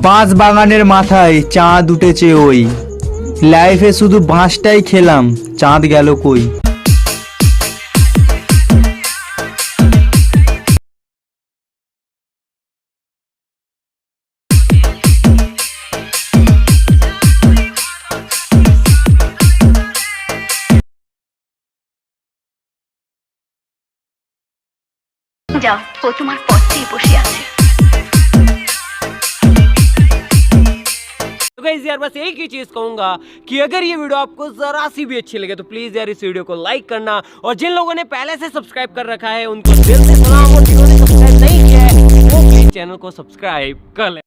বাঁশ বাগানের মাথায় চাঁদ উঠেছে ওই, লাইফে শুধু বাঁশটাই খেলাম, চাঁদ গেল কই। जाओ वो तुम्हारे पत्ती बसे আছে। तो गाइस यार बस एक ही चीज कहूंगा कि अगर ये वीडियो आपको जरा सी भी अच्छी लगे तो प्लीज यार इस वीडियो को लाइक करना, और जिन लोगों ने पहले से सब्सक्राइब कर रखा है उनको दिल से सलाम, और जिन्होंने सब्सक्राइब नहीं किया है वो प्लीज चैनल को सब्सक्राइब कर ले।